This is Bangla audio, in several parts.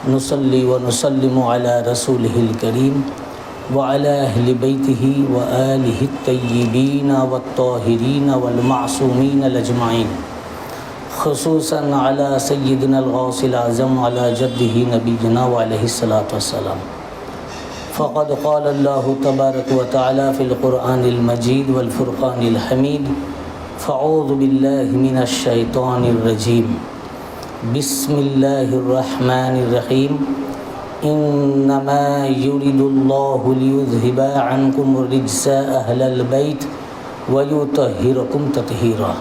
नुसल्ली व नुसल्लिमु अला रसूलिहिल करीम व अला अहलि बैतिही व आलिहि तय्यिबीन व ताहिरीन वल मासूमीन अजमाइन खुसूसन अला सय्यिदिना अल-गौसिल आज़म अला जद्दिही नबीना व अलैहिस्सलातु वस्सलाम। फ़क़द क़ाल अल्लाहु तबारक व तआला फ़िल क़ुरआनिल मजीद वल फ़ुरक़ानिल हमीद। फ़अऊज़ु बिल्लाहि मिनश शैतानिर रजीम। बिस्मिल्लाहिर रहमानिर रहीम। इन्नमा युरिदुल्लाहु लियुज़हिबा अन्कुमुर रिज्सा अहलल बैत व युतहिरकुम तत्हीरा।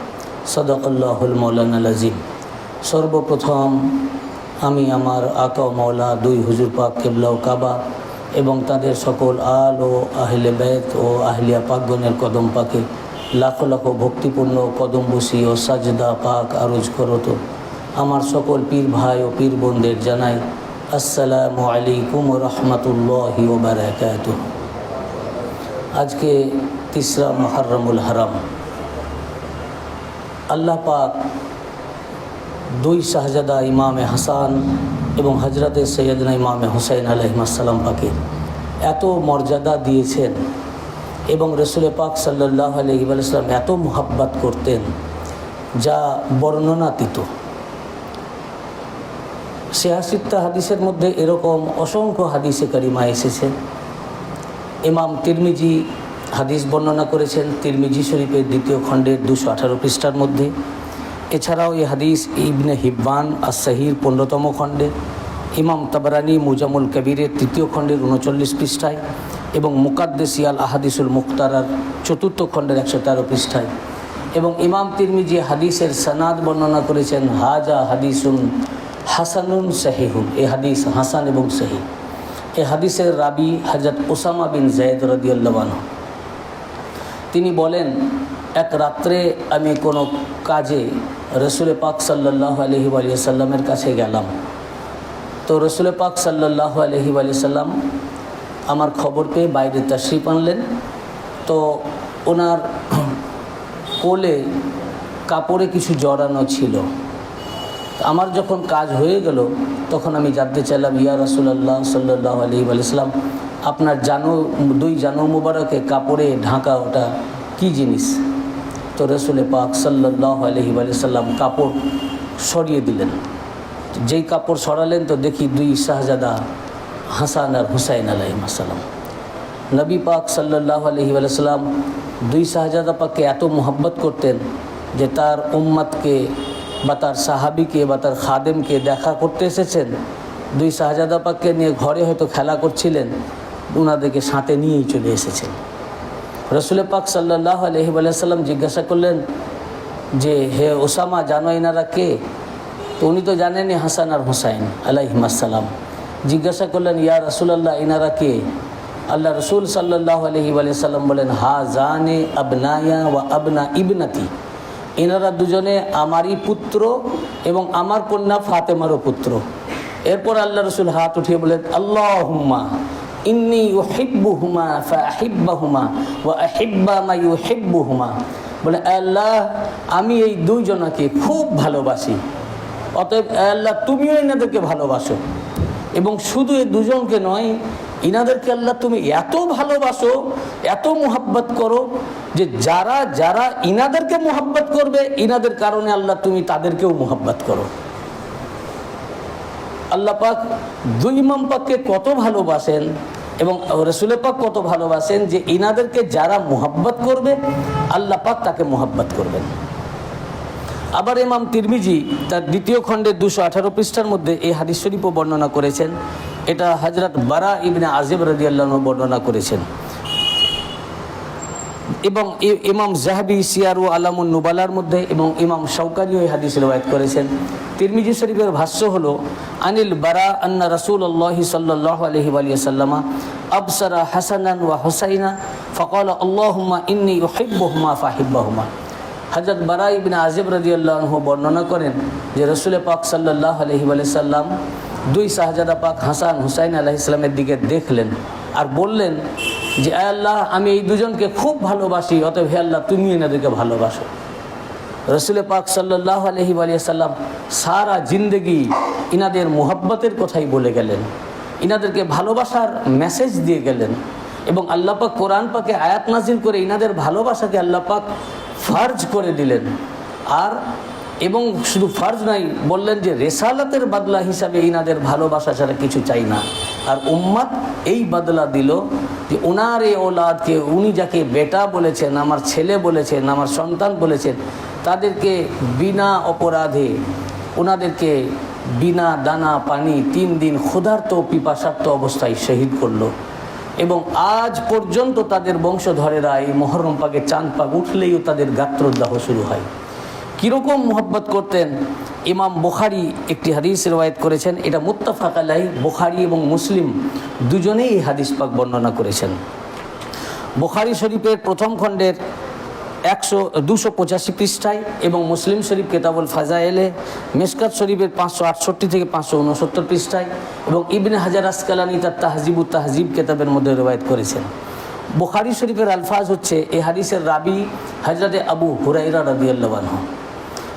सदक़ल्लाहुल मौलानाल अज़ीम। सर्वप्रथम आमी आमार आका ও मौला दुई हुजूर पाक किबला ও काबा এবং তাদের সকল আল ও আহলে বাইত ও আহলিয়া পাকগণের কদম পাকে লাখো লাখো ভক্তিপূর্ণ কদম বসি ও সাজদা পাক আরজ করত। আমার সকল পীর ভাই ও পীর বোনদের জানাই আসসালামু আলাইকুম ওয়া রাহমাতুল্লাহি ওয়া বারাকাতুহু। আজকে তিসরা মুহররমুল হারাম। আল্লাহ পাক দুই শাহজাদা ইমামে হাসান এবং হজরতে সৈয়দনা ইমামে হুসাইন আলাইহিসসালাম পাকে এত মর্যাদা দিয়েছেন এবং রসুল পাক সাল্লাল্লাহু আলাইহি ওয়াসাল্লাম এত মুহাব্বত করতেন যা বর্ণনাতীত। সিয়াসিত্তা হাদিসের মধ্যে এরকম অসংখ্য হাদিসে কারিমা এসেছে। ইমাম তিরমিজি হাদিস বর্ণনা করেছেন তিরমিজি শরীফের দ্বিতীয় খণ্ডের 218 পৃষ্ঠার মধ্যে। এছাড়াও এই হাদিস ইবনে হিব্বান আস-সহির 15তম খণ্ডে, ইমাম তাবরানি মুজামুল কবিরের 3য় খণ্ডের 39 পৃষ্ঠায় এবং মুকাদ্দেসিয়াল আহাদিসুল মুখতারার 4র্থ খণ্ডের 113 পৃষ্ঠায় এবং ইমাম তিরমিজি হাদিসের সনাদ বর্ণনা করেছেন হাজা হাদিসুন হাসানুন সহিহুন। এই হাদিস হাসান এবং সহিহ। এই হাদিসের রাবি হযরত উসামা বিন যায়েদ রাদিয়াল্লাহু আনহু। তিনি বলেন, এক রাত্রে আমি কোনো কাজে রসুল পাক সাল্লাল্লাহু আলাইহি ওয়াসাল্লামের কাছে গেলাম। তো রসুল পাক সাল্লাল্লাহু আলাইহি ওয়াসাল্লাম আমার খবর পেয়ে বাইরে তাশরিফ আনলেন। তো ওনার কোলে কাপড়ে কিছু জড়ানো ছিল। আমার যখন কাজ হয়ে গেল তখন আমি জানতে চাইলাম, ইয়া রাসূলুল্লাহ সাল্লাল্লাহু আলাইহি ওয়াসাল্লাম, আপনার দুই জানো মুবারকে কাপড়ে ঢাকা ওটা কী জিনিস? তো রসুল পাক সাল্লাল্লাহু আলাইহি ওয়াসাল্লাম কাপড় সরিয়ে দিলেন। যেই কাপড় সরালেন তো দেখি দুই শাহজাদা হাসান আর হুসাইন আলাইহিসসালাম। নবী পাক সাল্লাল্লাহু আলাইহি ওয়াসাল্লাম দুই শাহজাদা পাককে এত মোহব্বত করতেন যে তার উম্মতকে বা তার সাহাবিকে বা তার খাদেমকে দেখা করতে এসেছেন, দুই শাহজাদা পাককে নিয়ে ঘরে হয়তো খেলা করছিলেন, ওনাদেরকে সাথে নিয়েই চলে এসেছেন। রসুল পাক সাল্লাল্লাহু আলাইহি ওয়াসাল্লাম জিজ্ঞাসা করলেন যে, হে ওসামা, জানো এনারা কে? তো উনি তো জানেনই হাসান আর হুসাইন আলাইহিসসালাম। জিজ্ঞাসা করলেন, ইয়া রাসূলুল্লাহ, এনারা কে? আল্লাহ রসুল সাল্লাল্লাহু আলাইহি ওয়াসাল্লাম বলেন, হাজানে আবনায়া ওয়া আবনা ইবনাতি, এনারা দুজনে আমারই পুত্র এবং আমার কন্যা ফাতেমারও পুত্র। এরপর আল্লাহ রসুল হাত উঠিয়ে বলেন, আল্লাহুম্মা ইন্নী উহিব্বুহুমা ফাআহিব্বাহুমা ওয়া আহিব্বা মা ইউহিব্বুহুমা। বলে, আল্লাহ, আমি এই দুইজনকে খুব ভালোবাসি, অতএব আল্লাহ তুমিও এনাদেরকে ভালোবাসো। এবং শুধু এই দুজনকে নয়, ইনাদেরকে আল্লাহ তুমি এত ভালোবাসো, এত মুহাব্বত করো যে যারা যারা ইনাদেরকে মুহাব্বত করবে, ইনাদের কারণে আল্লাহ তুমি তাদেরকেও মুহাব্বত করো। আল্লাহ পাক দুই ইমাম পাককে কত ভালোবাসেন এবং রসুল পাক কত ভালোবাসেন যে ইনাদেরকে যারা মুহাব্বত করবে আল্লাহ পাক তাকে মুহাব্বত করবেন। আবার ইমাম তিরমিজি তার 2য় খণ্ডের 218 পৃষ্ঠার মধ্যে এই হাদিস শরীফও বর্ণনা করেছেন। এটা হযরত বারা ইবনে আজিব রাদিয়াল্লাহু আনহু বর্ণনা করেছেন এবং ইমাম যাহাবী সিয়ার ও আলামুন নুবালার মধ্যে এবং ইমাম শাওকানিও এই হাদিস riwayat করেছেন। তিরমিজি শরীফের ভাষ্য হলো, আনিল বারা আন্না রাসূলুল্লাহ সাল্লাল্লাহু আলাইহি ওয়াসাল্লাম আবসারা হাসানান ওয়া হুসাইনা ফাকালা আল্লাহুম্মা ইন্নী উহিব্বুহুমা ফাহিব্বাহুমা। হযরত বারা ইবনে আজিব রাদিয়াল্লাহু আনহু বর্ণনা করেন যে রসুল পাক সাল্লাল্লাহু আলাইহি ওয়াসাল্লাম দুই শাহজাদা পাক হাসান হুসাইন আলাইহিস সালামের দিকে দেখলেন আর বললেন যে, আল্লাহ, আমি এই দুজনকে খুব ভালোবাসি, অতএব হে আল্লাহ তুমি এনাদেরকে ভালোবাসো। রসুল পাক সাল্লাল্লাহু আলাইহি ওয়াসাল্লাম সারা জিন্দগি ইনাদের মোহাব্বতের কথাই বলে গেলেন, ইনাদেরকে ভালোবাসার মেসেজ দিয়ে গেলেন। এবং আল্লাহ পাক কোরআন পাকে আয়াত নাজিল করে ইনাদের ভালোবাসাকে আল্লাহ পাক ফার্জ করে দিলেন। আর এবং শুধু ফার্জ নাই, বললেন যে রেসালাতের বদলা হিসাবে ইনাদের ভালোবাসা ছাড়া কিছু চাই না। আর উম্মাত এই বদলা দিল যে ওনার এই ওলাদকে, উনি যাকে বেটা বলেছেন, আমার ছেলে বলেছেন, আমার সন্তান বলেছেন, তাদেরকে বিনা অপরাধে ওনাদেরকে বিনা দানা পানি 3 দিন ক্ষুধার্ত পিপাসার্ত অবস্থায় শহীদ করলো। এবং আজ পর্যন্ত তাদের বংশধরেরা এই মুহররম পাকে চাঁদ পাক উঠলেও তাদের গাত্রদাহ শুরু হয়। কীরকম মোহব্বত করতেন, ইমাম বুখারী একটি হাদিস রওয়ায়াত করেছেন, এটা মুত্তাফাক আলাইহি, বুখারী এবং মুসলিম দুজনেই এই হাদিস পাক বর্ণনা করেছেন। বুখারী শরীফের প্রথম খণ্ডের 285 পৃষ্ঠায় এবং মুসলিম শরীফ কিতাবুল ফাজায়েলে, মিশকাত শরীফের 568 থেকে 569 পৃষ্ঠায় এবং ইবনে হাজার আসকালানি তার তাহজিবুত তাহজিব কিতাবের মধ্যে রওয়ায়াত করেছেন। বুখারী শরীফের আলফাজ হচ্ছে, এই হাদিসের রাবি হযরতে আবু হুরায়রা রাদিয়াল্লাহু আনহু।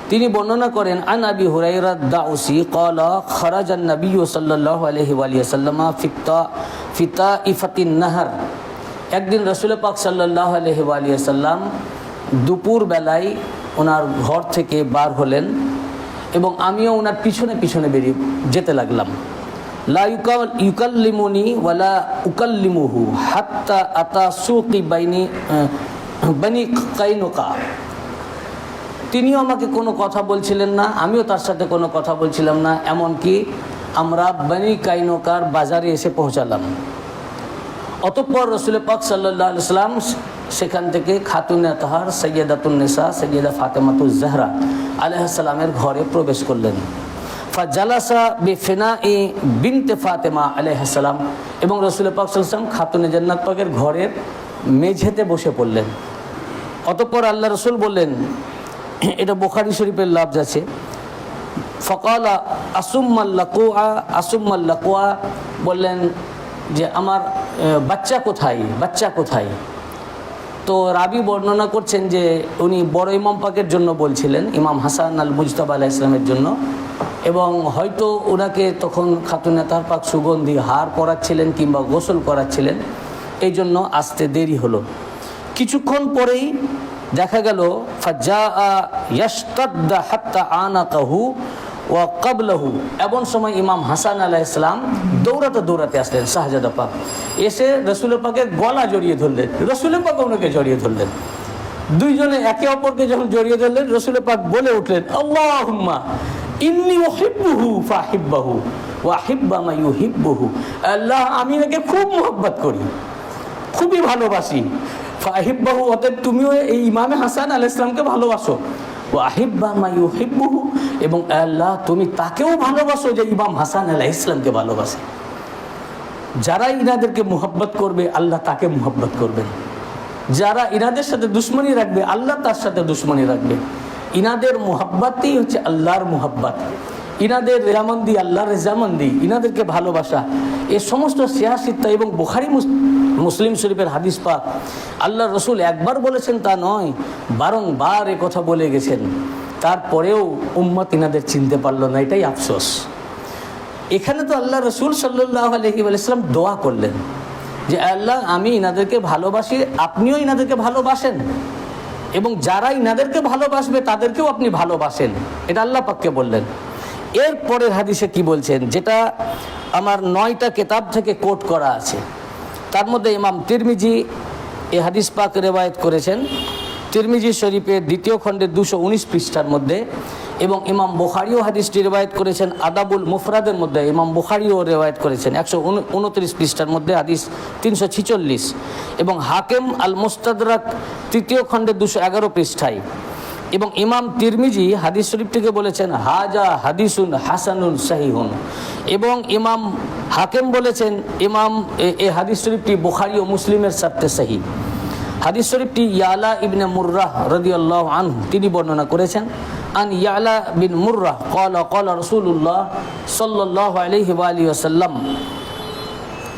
তিনি বর্ণনা করেন, আন আবি হুরায়রা দাউসি ক্বালা খারাজান নবী সাল্লাল্লাহু আলাইহি ওয়াসাল্লাম ফি তাইফাতিন নাহার। একদিন রাসূল পাক সাল্লাল্লাহু আলাইহি ওয়াসাল্লাম দুপুর বেলায় ওনার ঘর থেকে বার হলেন এবং আমিও ওনার পিছনে পিছনে বেরিয়ে যেতে লাগলাম। লা ইউকাল্লিমুনি ওয়ালা উকাল্লিমুহু হাত্তা আতা সুকি বানি কাইনুকা। তিনিও আমাকে কোনো কথা বলছিলেন না, আমিও তার সাথে কোনো কথা বলছিলাম না, এমনকি আমরা বানি কাইনুকার বাজারে এসে পৌঁছালাম। অতঃপর রাসূল পাক সাল্লাল্লাহু আলাইহি ওয়াসাল্লাম সেখান থেকে খাতুনে তাহার সৈয়দাতুন নিসা সৈয়দা ফাতেমাতুজ জাহরা আলাইহিস সালামের ঘরে প্রবেশ করলেন। ফাজালাসা বিফিনাই বিনতে ফাতেমা আলাইহিস সালাম, এবং রাসূল পাক সাল্লাল্লাহু আলাইহি ওয়াসাল্লাম খাতুনে জান্নাত পাকের ঘরের মেঝেতে বসে পড়লেন। অতঃপর আল্লাহ রাসূল বললেন, এটা বুখারী শরীফের লফজ আছে, ফাকালা আসুম্মাল লাকুয়া, বললেন যে আমার বাচ্চা কোথায়, বাচ্চা কোথায়। তো রাবি বর্ণনা করছেন যে উনি বড় ইমাম পাকের জন্য বলছিলেন, ইমাম হাসান আল মুজতাবা আলাইহিস সালামের জন্য, এবং হয়তো ওনাকে তখন খাতুনে তাহার পাক সুগন্ধি হার পরাচ্ছিলেন কিংবা গোসল করাচ্ছিলেন, এই জন্য আসতে দেরি হলো। কিছুক্ষণ পরেই দেখা গেল ফাজ্জা ইয়াশতাদ্দা হাত্তা আনাকাহু ওয়া ক্বাবলাহু, এমন সময় ইমাম হাসান আলাইহিস সালাম দৌড়াতে দৌড়াতে আসলেন শাহজাদা পাক, এসে রাসূল পাকের গলা জড়িয়ে ধরলেন, রাসূল পাক ওনাকে জড়িয়ে ধরলেন। দুইজনে একে অপরকে যখন জড়িয়ে ধরলেন, রাসূল পাক বলে উঠলেন, আল্লাহুম্মা ইন্নী উহিব্বুহু ফাহিব্বাহু ওয়া হিব্বা মা ইউহিব্বুহু। আল্লাহ, আমি একে খুব মোহব্বত করি, খুবই ভালোবাসি। ফাহিব্বাহু, অতএব তুমিও এই ইমামে হাসান আলাইহিস সালামকে ভালোবাসো। ওয়া হিব্বা মা ইউহিব্বুহু, এবং আল্লাহ তুমি তাকেও ভালোবাসো যে ইমাম হাসান আলাইহিস সালামকে ভালোবাসে। যারা ইনাদেরকে মোহব্বত করবে আল্লাহ তাকে মোহব্বত করবেন, যারা ইনাদের সাথে দুশ্মনী রাখবে আল্লাহ তার সাথে দুশ্মনী রাখবে। ইনাদের মোহাব্বতই হচ্ছে আল্লাহর মোহাব্বত, ইনাদের রেজামন্দি আল্লাহর রেজামন্দি, ইনাদেরকে ভালোবাসা। এ সমস্ত সিয়াসিত্তা এবং বুখারী মুসলিম শরীফের হাদিস পাক আল্লাহ রসুল একবার বলেছেন তা নয়, বারংবার এ কথা বলে গেছেন। তারপরেও উম্মত ইনাদের চিনতে পারল না, এটাই আফসোস। এখানে তো আল্লাহ রসুল সাল্লাল্লাহু আলাইহি ওয়াসাল্লাম দোয়া করলেন যে আল্লাহ, আমি ইনাদেরকে ভালোবাসি, আপনিও ইনাদেরকে ভালোবাসেন, এবং যারা ইনাদেরকে ভালোবাসবে তাদেরকেও আপনি ভালোবাসেন, এটা আল্লাহ পাককে বললেন। এর পরের হাদিসে কি বলছেন, যেটা আমার 9টা কিতাব থেকে কোট করা আছে, তার মধ্যে ইমাম তিরমিজি এই হাদিস পাক রেওয়ায়েত করেছেন তিরমিজি শরীফের 2য় খণ্ডের 219 পৃষ্ঠার মধ্যে, এবং ইমাম বুখারীও হাদিসটি রেওয়ায়েত করেছেন আদাবুল মুফরাদের মধ্যে, ইমাম বুখারীও রেওয়ায়েত করেছেন 129 পৃষ্ঠার মধ্যে হাদিস 346, এবং হাকিম আল মুস্তাদরাক 3য় খণ্ডের 211 পৃষ্ঠায়। এবং ইমাম তিরমিজি হাদিস শরীফটিকে বলেছেন হাজা হাদিসুন হাসানুন সাহিহুন, এবং ইমাম হাকিম বলেছেন ইমাম এই হাদিস শরীফটি বুখারী ও মুসলিমের সাথে সহি। হাদিস শরীফটি ইয়ালা ইবনে মুররাহ রাদিয়াল্লাহু আনহু তিনি বর্ণনা করেছেন, আন ইয়ালা বিন মুররাহ ক্বালা ক্বালা রাসূলুল্লাহ সাল্লাল্লাহু আলাইহি ওয়া আলিহি ওয়াসাল্লাম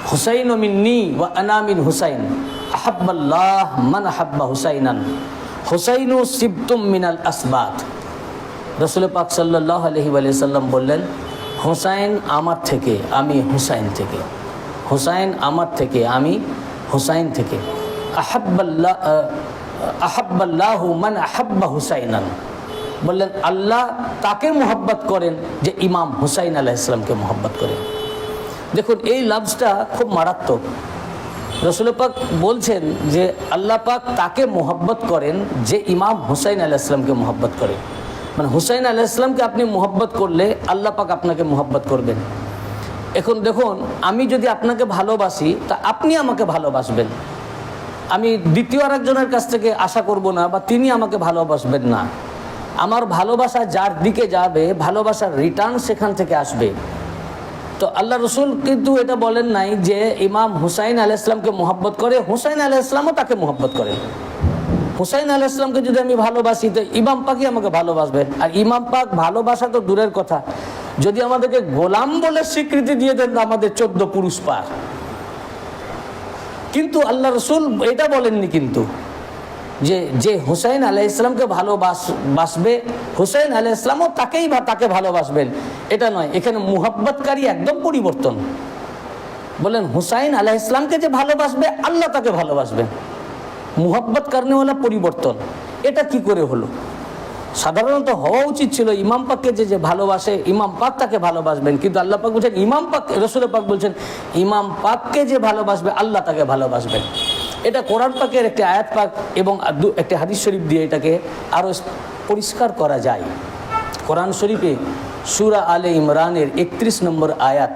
হুসাইন মিন্নি ওয়া আনা মিন হুসাইন আহাব্বাল্লাহ মান আহাব্বা হুসাইনান হুসাইনু সিবতুম মিনাল আসবাত। রসুল পাক সাল্লাল্লাহু আলাইহি ওয়াসাল্লাম বললেন, হুসাইন আমার থেকে, আমি হুসাইন থেকে, হুসাইন আমার থেকে, আমি হুসাইন থেকে। আহাব্বাল্লাহু মান আহাব্বা হুসাইনান, বললেন আল্লাহ তাকে মোহাব্বত করেন যে ইমাম হুসাইন আলাইহিস সালামকে মোহাব্বত করেন। দেখুন এই লাফজটা খুব মারাত্মক। রসুল পাক বলছেন যে আল্লাহ পাক তাকে মোহাব্বত করেন যে ইমাম হুসাইন আলাইহিস সালামকে মোহাব্বত করেন। মানে হুসাইন আলাইহিস সালামকে আপনি মোহাব্বত করলে আল্লাহ পাক আপনাকে মোহাব্বত করবেন। এখন দেখুন, আমি যদি আপনাকে ভালোবাসি তা আপনি আমাকে ভালোবাসবেন। আমি দ্বিতীয় আরেকজনের কাছ থেকে আশা করব না, বা তিনি আমাকে ভালোবাসবেন না। আমার ভালোবাসা যার দিকে যাবে, ভালোবাসার রিটার্ন সেখান থেকে আসবে। তো আল্লাহ রসুল কিন্তু এটা বলেন নাই যে ইমাম হুসাইন আলাইহিস সালামকে মোহাব্বত করে, হুসাইন আলাইহিস সালামও তাকে মোহাব্বত করেন। হুসাইন আলাইহিস সালামকে যদি আমি ভালোবাসি তো ইমাম পাকই আমাকে ভালোবাসবেন। আর ইমাম পাক ভালোবাসা তো দূরের কথা, যদি আমাদেরকে গোলাম বলে স্বীকৃতি দিয়ে দেন আমাদের 14 পুরুষ পার। কিন্তু আল্লাহ রসুল এটা বলেননি কিন্তু যে হুসাইন আলাইহিস সালামকে ভালোবাসবে, হুসাইন আলাইহিস সালামও তাকে ভালোবাসবেন, এটা নয়। এখানে মুহাব্বতকারী একদম পরিবর্তন। বলেন হুসাইন আলাইহিস সালামকে যে ভালোবাসবে আল্লাহ তাকে ভালোবাসবেন, মুহাব্বত করনেওয়ালা পরিবর্তন। এটা কি করে হলো? সাধারণত হওয়া উচিত ছিল ইমাম পাককে যে ভালোবাসে ইমাম পাক তাকে ভালোবাসবেন, কিন্তু আল্লাহ পাক বলছেন ইমাম পাক, রসুল পাক বলছেন ইমাম পাককে যে ভালোবাসবে আল্লাহ তাকে ভালোবাসবেন। এটা কোরআন পাকের একটি আয়াত পাক এবং একটি হাদিস শরীফ দিয়ে এটাকে আরও পরিষ্কার করা যায়। কোরআন শরীফে সূরা আলে ইমরানের 31 নম্বর আয়াত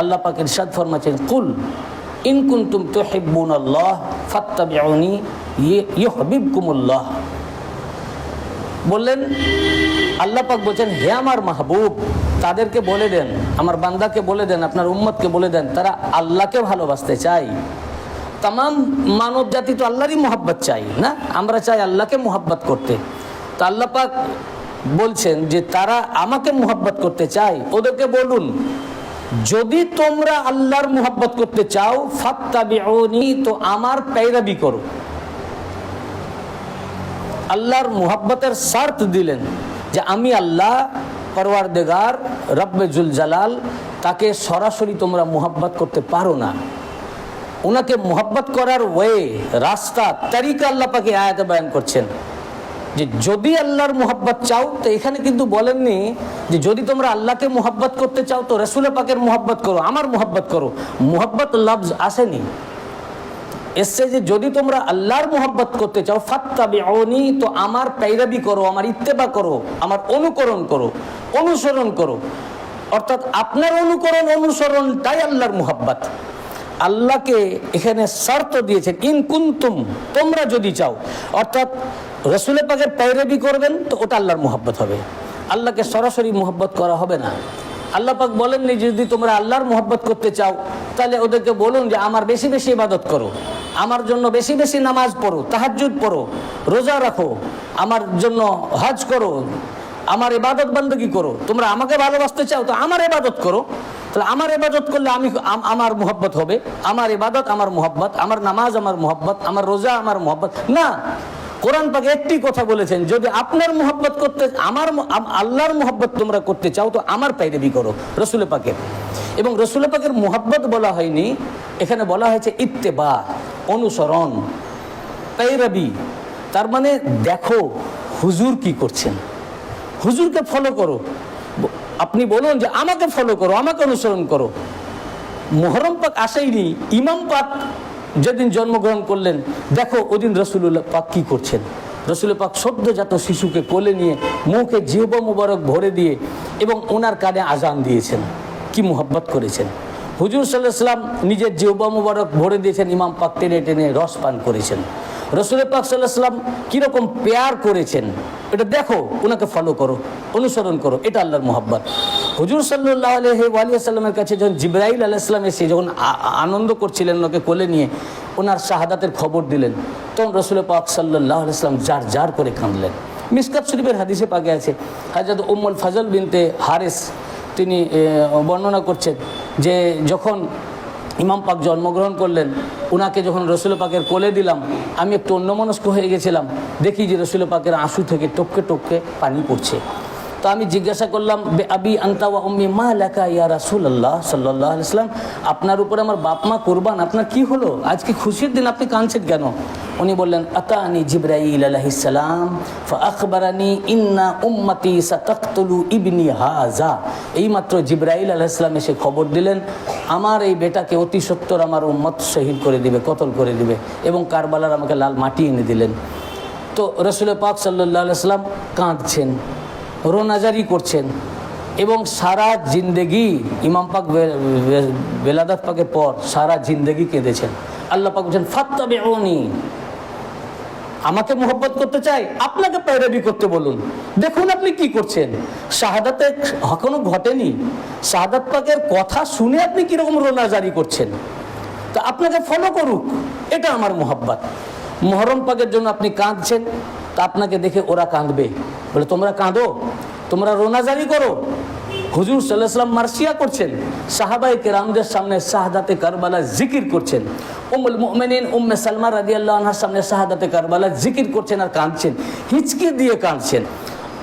আল্লাহ পাক ইরশাদ ফরমাচ্ছেন, কুল ইন কুনতুম তুহিব্বুনাল্লাহ ফাত্তাবিউনি ইউহিব্বুকুমুল্লাহ। বললেন আল্লাহ পাক বলছেন, হে আমার মাহবুব, তাদেরকে বলে দেন, আমার বান্দাকে বলে দেন, আপনার উম্মতকে বলে দেন, তারা আল্লাহকে ভালোবাসতে চায়। তাম মানব জাতি তো আল্লাহরই মোহাব্বত চাই না, আমরা চাই আল্লাহকে মোহাব্বত করতে। তো আল্লাহ পাক বলছেন যে তারা আমাকে মোহাব্বত করতে চায়, ওদেরকে বলুন যদি তোমরা আল্লাহর মোহাব্বত করতে চাও ফাত্তাবিউনি, তো আমার পেয়রাবি করো। আল্লাহর মোহাব্বতের শর্ত দিলেন যে আমি আল্লাহ পরওয়ারদিগার রব্বে জুল জালাল, তাকে সরাসরি তোমরা মোহাব্বত করতে পারো না। ওনাকে মোহাব্বত করার ওয়ে, রাস্তা, তরিকা আল্লাহ পাকে আয়াতে বয়ান করছেন যে যদি আল্লাহর মোহাব্বত চাও। তো এখানে কিন্তু বলেননি যে যদি তোমরা আল্লাহকে মোহাব্বত করতে চাও তো রসুল পাকের মোহাব্বত করো, আমার মোহাব্বত করো। মোহাব্বত লফজ আসেনি, এসছে যে যদি তোমরা আল্লাহর মোহাব্বত করতে চাও ফাত্তাবিউনি, তো আমার পেয়রাবি করো, আমার ইত্তেবা করো, আমার অনুকরণ করো, অনুসরণ করো। অর্থাৎ আপনার অনুকরণ অনুসরণটাই আল্লাহর মোহাব্বত। আল্লাহকে এখানে শর্ত দিয়েছেন ইন কুনতুম, তোমরা যদি চাও, অর্থাৎ রসুল পাকের পেয়রাবি করবেন তো ওটা আল্লাহর মোহাব্বত হবে। আল্লাহকে সরাসরি মোহাব্বত করা হবে না। আল্লাহ পাক বলেননি যদি তোমরা আল্লাহর মোহাব্বত করতে চাও তাহলে ওদেরকে বলুন যে আমার বেশি বেশি ইবাদত করো, আমার জন্য বেশি বেশি নামাজ পড়ো, তাহাজ্জুদ পড়ো, রোজা রাখো, আমার জন্য হজ করো, আমার ইবাদত বندگی করো। তোমরা আমাকে ভালোবাসতে চাও তো আমার ইবাদত করো। তাহলে আমার ইবাদত করলে আমার মোহাব্বত হবে, আমার ইবাদত আমার মোহাব্বত, আমার নামাজ আমার মোহাব্বত, আমার রোজা আমার মোহাব্বত না। কোরআন পাক একটি কথা বলেছেন, যদি আপনার মোহাব্বত করতে, আল্লাহর মোহাব্বত তোমরা করতে চাও তো আমার পেয়রাবি করো রসুল পাকের। এবং রসুল পাকের মোহাব্বত বলা হয়নি, এখানে বলা হয়েছে ইত্তেবা, অনুসরণ, পেয়রাবি। তার মানে দেখো হুজুর কি করছেন, হুজুরকে ফলো করো। আপনি বলুন যে আমাকে ফলো করো, আমাকে অনুসরণ করো। মুহররম পাক আসেইনি, ইমাম পাক যেদিন জন্মগ্রহণ করলেন, দেখো ওদিন রসুলুল্লাহ পাক কি করছেন। রসুল পাক সদ্যজাত শিশুকে কোলে নিয়ে মুখে জিহ্বা মুবারক ভরে দিয়ে এবং ওনার কানে আজান দিয়েছেন। কি মুহাব্বত করেছেন। হুজুর সাল্লাল্লাহু আলাইহি ওয়াসাল্লাম নিজের জিহ্বা মুবারক ভরে দিয়েছেন, ইমাম পাক টেনে টেনে রস পান করেছেন। রসুল পাক সাল্লাল্লাহু আলাইহি ওয়াসাল্লাম কীরকম পেয়ার করেছেন, এটা দেখো, ওনাকে ফলো করো, অনুসরণ করো, এটা আল্লাহর মোহাব্বত। হুজুর সাল্লাল্লাহু আলাইহি ওয়াসাল্লামের কাছে যখন জিবরাইল আলাইহিস সালাম এসে যখন আনন্দ করছিলেন ওনাকে কোলে নিয়ে, ওনার শাহাদাতের খবর দিলেন, তখন রসুল পাক সাল্লাল্লাহু আলাইহি ওয়াসাল্লাম জার জার করে কাঁদলেন। মিসকাত শরীফের হাদিসে পাকে আছে, হযরত উম্মুল ফজল বিনতে হারিস তিনি বর্ণনা করছেন যে যখন ইমাম পাক জন্মগ্রহণ করলেন, ওনাকে যখন রসুল পাকের কোলে দিলাম, আমি একটু অন্যমনস্ক হয়ে গেছিলাম। দেখি যে রসুল পাকের আঁসু থেকে টপকে টপকে পানি পড়ছে। তো আমি জিজ্ঞাসা করলাম, বে আবি আনতা ওয়া উম্মি মা লাকা ইয়া রাসূলুল্লাহ সাল্লাল্লাহু আলাইহি ওয়াসাল্লাম, আপনার উপরে আমার বাপ মা কুরবান, আপনার কি হলো, আজকে খুশির দিন, আপনি কাঁদছেন কেন? উনি বললেন, আতানি জিবরাইল আলাইহিস সালাম ফাআখবারানি ইন্না উম্মতি সাতাকতুলু ইবনি হাযা। এইমাত্র জিবরাইল আলাইহিস সালাম এসে খবর দিলেন, আমার এই বেটাকে অতি সত্বর আমার উম্মত শহীদ করে দিবে, কতল করে দিবে, এবং কারবালার আমাকে লাল মাটি এনে দিলেন। তো রাসূল পাক সাল্লাল্লাহু আলাইহি ওয়াসাল্লাম কাঁদছেন, রোনাজারি করছেন, এবং সারা জিন্দেগি ইমাম পাক বেলাদাত পাকের পর সারা জিন্দেগি কেঁদেছেন। আল্লাহ পাক বলছেন, ফাত্তাবিউনি, আমাকে মোহব্বত করতে চাই, আপনাকে पैरवी করতে বলুন। দেখুন আপনি কি করছেন, শাহাদাতে এখনো ঘটেনি, শাহাদাত পাকের কথা শুনে আপনি কিরকম রোনাজারি করছেন, তা আপনাকে ফলো করুক, এটা আমার মোহব্বত। মুহররম পাকের জন্য আপনি কাঁদছেন, তা আপনাকে দেখে ওরা কাঁদবে, বলে তোমরা কাঁদো, তোমরা রোনাজারি করো। হুজুর সাল্লাল্লাহু আলাইহি ওয়াসাল্লাম মার্সিয়া করছেন, সাহাবায়ে কেরামদের সামনে শাহাদাতে কারবালা জিকির করছেন, উম্মুল মুমিনিন উম্মে সালমা রাদিয়াল্লাহু আনহার সামনে শাহাদাতে কারবালা জিকির করছেন আর কাঁদছেন, হিচকি দিয়ে কাঁদছেন।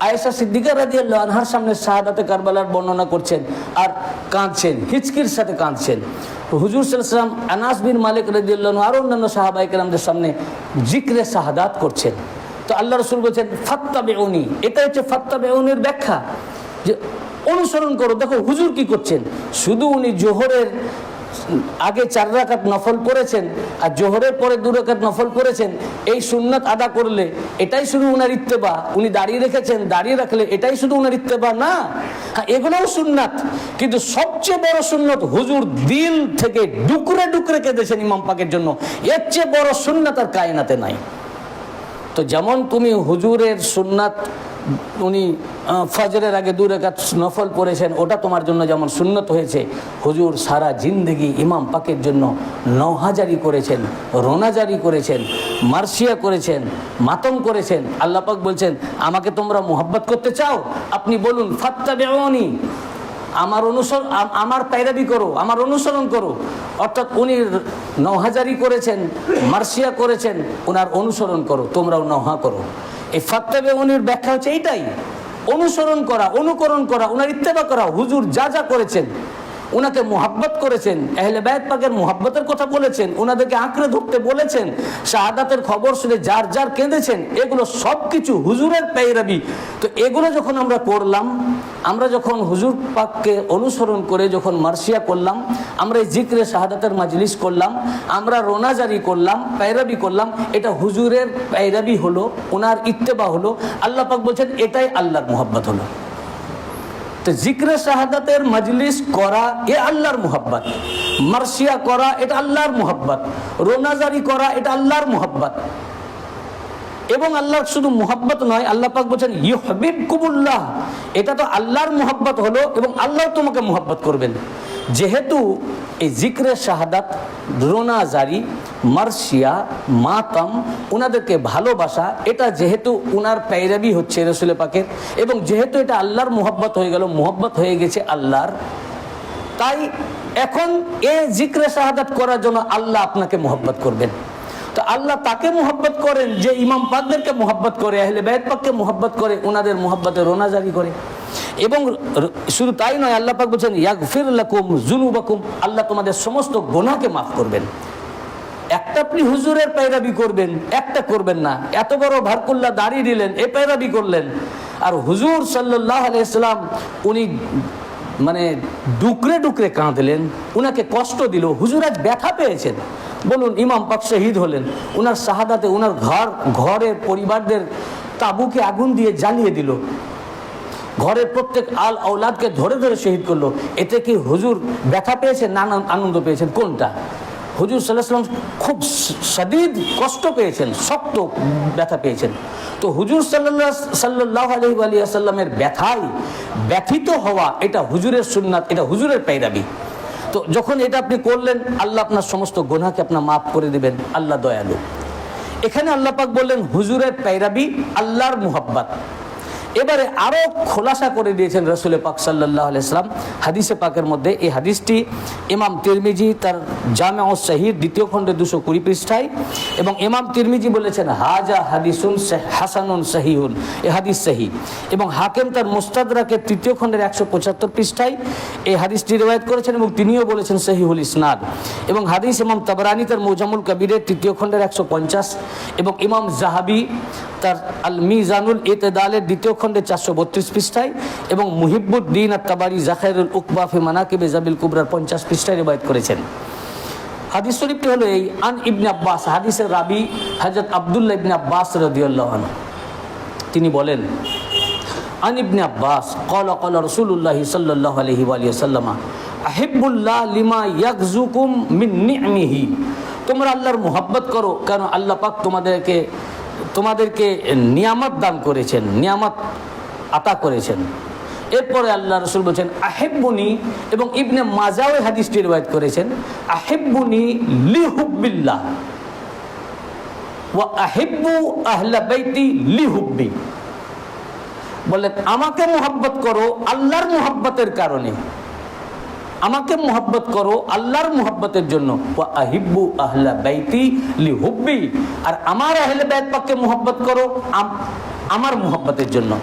আয়েশা সিদ্দিকা রাদিয়াল্লাহু আনহার সামনে শাহাদাতে কারবালার বর্ণনা করছেন আর কাঁদছেন, হিচকির সাথে কাঁদছেন। হুজুর সাল্লাল্লাহু আলাইহি ওয়াসাল্লাম আনাস বিন মালিক রাদিয়াল্লাহু আনহু আর অন্যান্য সাহাবায়ে কেরামদের সামনে জিকরে শাহাদাত করছেন। তো আল্লাহ রাসূল বলেছেন, ফাত্তাবিউনি, এটা হচ্ছে ফাত্তাবিউনির ব্যাখ্যা, যে অনুসরণ করো। দেখো হুজুর কি করছেন, শুধু উনি জোহরের আগে 4 রাকাত নফল করেছেন আর জোহরের পরে 2 রাকাত নফল করেছেন, এই সুন্নাত আদা করলে এটাই শুধু উনার ইত্তেবা, উনি দাঁড়িয়ে রেখেছেন, দাঁড়িয়ে রাখলে এটাই শুধু উনার ইত্তেবা না, হ্যাঁ এগুলোও সুন্নাত, কিন্তু সবচেয়ে বড় সুন্নাত হুজুর দিল থেকে ডুকরে ডুকরে কেঁদেছেন ইমাম পাকের জন্য, এর চেয়ে বড় সুন্নাত আর কায়নাতে নাই। তো যেমন তুমি হুজুরের সুন্নাত, উনি ফজরের আগে 2 রাকাত নফল পড়েছেন, ওটা তোমার জন্য যেমন সুন্নত হয়েছে, হুজুর সারা জিন্দেগি ইমাম পাকের জন্য নওহাজারি করেছেন, রোনাজারি করেছেন, মার্সিয়া করেছেন, মাতম করেছেন। আল্লাহ পাক বলছেন, আমাকে তোমরা মোহাব্বত করতে চাও, আপনি বলুন ফাত্তাবিউনি, আমার অনুসরণ, আমার पैरवी করো, আমার অনুসরণ করো। অর্থাৎ উনি নওহাজারি করেছেন, মার্সিয়া করেছেন, ওনার অনুসরণ করো, তোমরাও নওহা করো। এই ফাত্তাবিউনির ব্যাখ্যা হচ্ছে এইটাই, অনুসরণ করা, অনুকরণ করা, ওনার ইত্তেবা করা। হুজুর যা যা করেছেন, ওনাকে মোহাব্বত করেছেন, আহলে বাইত পাকের মোহাব্বতের কথা বলেছেন, ওনাদেরকে আঁকড়ে ধরতে বলেছেন, শাহাদাতের খবর শুনে যার যার কেঁদেছেন, এগুলো সব কিছু হুজুরের पैरवी। তো এগুলো যখন আমরা করলাম, আমরা যখন হুজুর পাককে অনুসরণ করে যখন মার্সিয়া করলাম, আমরা এই জিক্রে শাহাদাতের মাজলিস করলাম, আমরা রোনাজারি করলাম, पैरवी করলাম, এটা হুজুরের पैरवी হলো, ওনার ইত্তেবা হলো। আল্লাহ পাক বলছেন এটাই আল্লাহর মোহাব্বত হলো। তো জিক্রে শাহাদাতের মজলিস করা এ আল্লাহর মোহাব্বত, মার্সিয়া করা এটা আল্লাহর মোহাব্বত, রোনাজারি করা এটা আল্লাহর মোহাব্বত। এবং আল্লাহর শুধু মোহাব্বত নয়, আল্লাহ পাক বলছেন ইউহিব্বুকুমুল্লাহ, এটা তো আল্লাহর মোহাব্বত হলো এবং আল্লাহ তোমাকে মোহাব্বত করবেন। যেহেতু এই জিক্রে শাহাদাত, রোনাজারি, মার্সিয়া, মাতাম, ওনাদেরকে ভালোবাসা, এটা যেহেতু ওনার पैरवी হচ্ছে রাসূল পাকের, এবং যেহেতু এটা আল্লাহর মোহাব্বত হয়ে গেল, মোহাব্বত হয়ে গেছে আল্লাহর, তাই এখন এই জিক্রে শাহাদাত করার জন্য আল্লাহ আপনাকে মোহাব্বত করবেন। তো আল্লাহ তাকে মোহাব্বত করেন যে ইমাম পাকদেরকে মোহাব্বত করে, আহলে বাইত পাককে মোহাব্বত করে, ওনাদের মোহাব্বতে রোনাজারি করে। এবং শুধু তাই নয়, আল্লাহ পাক বলছেন ইয়াগফির লাকুম যুনুবাকুম, আল্লাহ তোমাদের সমস্ত গুনাহকে মাফ করবেন। একটা আপনি হুজুরের पैरवी করবেন, একটা করবেন না, এত বড় ভারকুল্লাহ দাঁড়িয়ে দিলেন, এই पैरवी করলেন। আর হুজুর সাল্লাল্লাহু আলাইহি সাল্লাম উনি মানে ডুকরে ডুকরে কাঁদলেন, উনাকে কষ্ট দিল, হুজুর আজ ব্যথা পেয়েছেন। বলুন, ইমাম পাক শহীদ হলেন, উনার শাহাদাতে উনার ঘরের পরিবারদের তাবুকে আগুন দিয়ে জ্বালিয়ে দিল, ঘরের প্রত্যেক আল আওলাদকে ধরে ধরে শহীদ করলো। এতে কি হুজুর ব্যথা পেয়েছেন না আনন্দ পেয়েছেন? কোনটা? হুজুর সাল্লাল্লাহু আলাইহি ওয়াসাল্লাম খুব শদীদ কষ্ট পেয়েছেন, শক্ত ব্যথা পেয়েছেন। তো হুজুর সাল্লাল্লাহু আলাইহি ওয়াসাল্লামের ব্যথায় ব্যথিত হওয়া এটা হুজুরের সুন্নাত, এটা হুজুরের पैरवी। তো যখন এটা আপনি করলেন, আল্লাহ আপনার সমস্ত গুনাহকে আপনার মাফ করে দিবেন, আল্লাহ দয়ালু। এখানে আল্লাহ পাক বললেন হুজুরের पैरवी, আল্লাহর মুহাব্বত। এবারে আরও খোলাসা করে দিয়েছেন রাসূল পাক সাল্লাল্লাহু আলাইহি সাল্লাম হাদিসে পাকের মধ্যে। এই হাদিসটি ইমাম তিরমিজি তার জামিউস সহিহ দ্বিতীয় খণ্ডে 220 পৃষ্ঠায়, এবং ইমাম তিরমিজি বলেছেন হাজা হাদিসুন হাসানুন সহিহুন, এই হাদিস সহিহ। এবং হাকিম তার মুস্তাদরাকের তৃতীয় খণ্ডের 175 পৃষ্ঠায় এই হাদিসটি রিওয়ায়াত করেছেন, এবং তিনিও বলেছেন সহিহুল ইসনাদ। এবং হাদিস ইমাম তাবরানী তার মুজামুল কবিরের তৃতীয় খণ্ডের 150, এবং ইমাম জাহাবি তার আল মিজানুল ইতদালের দ্বিতীয় খণ্ডে 432 পৃষ্ঠায়, এবং মুহিব্বুদ্দিন আত-তাবারি যাখাইরুল উকবা ফি মানাকিবে জাবিল কুবরার 50 পৃষ্ঠায় রিওয়ায়াত করেছেন। হাদিস শরীফটি হলো এই আন ইবনে আব্বাস, হাদিসের রাবি হযরত আব্দুল্লাহ ইবনে আব্বাস রাদিয়াল্লাহু আনহু, তিনি বলেন আন ইবনে আব্বাস ক্বালা ক্বালা রাসূলুল্লাহ সাল্লাল্লাহু আলাইহি ওয়া সাল্লাম আহিব্বুল্লাহ লিমা ইয়াগযুকুম মিন নি'মিহি, তোমরা আল্লাহর মুহাব্বত করো কারণ আল্লাহ পাক তোমাদেরকে নিয়ামত দান করেছেন, নিয়ামত আতা করেছেন। এরপরে আল্লাহ রাসূল বলেছেন আহিব্বুনি, এবং ইবনে মাজাহ ওই হাদিসটি রিওয়ায়াত করেছেন আহিব্বুনি লিহুব্বিল্লাহ ওয়া আহিব্বু আহলা বাইতি লিহুব্বি, বলেন আমাকে মুহাব্বত করো আল্লাহর মুহাব্বতের কারণে, আমাকে মুহাব্বত করো আল্লাহর মুহাব্বতের জন্য, ওয়া আহিব্বু আহলা বাইতি লিহুব্বি, আর আমার আহলে বাইত পাককে মুহাব্বত করো আমার মুহাব্বতের জন্য।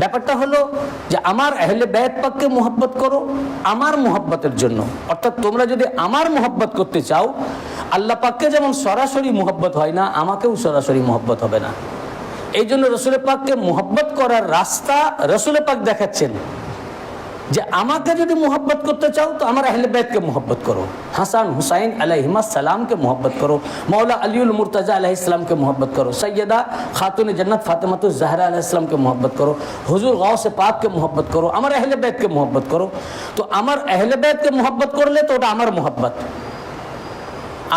ব্যাপারটা হলো যে আমার আহলে বাইত পাককে মুহাব্বত করো আমার মুহাব্বতের জন্য, অর্থাৎ তোমরা যদি আমার মুহাব্বত করতে চাও, আল্লাহ পাককে যেমন সরাসরি মুহাব্বত হয় না, আমাকেও সরাসরি মুহাব্বত হবে না। এই জন্য রাসূল পাককে মুহাব্বত করার রাস্তা রাসূল পাক দেখাচ্ছেন যে আমাকে যদি মুহাব্বত করতে চাও তো আমার আহলে বাইতকে মুহাব্বত করো, হাসান হুসাইন আলাইহিমাস সালামকে মুহাব্বত করো, মৌলা আলিউল মুর্তজা আলাইহিস সালামকে মুহাব্বত করো, সৈয়দা খাতুনে জান্নাত ফাতেমাতুজ জাহরা আলাইহিস সালামকে মুহাব্বত করো, হুজুর গাউসে পাককে মুহাব্বত করো, আমার আহলে বাইতকে মুহাব্বত করো। তো আমার আহলে বাইতকে মুহাব্বত করলে তো ওটা আমার মুহাব্বত।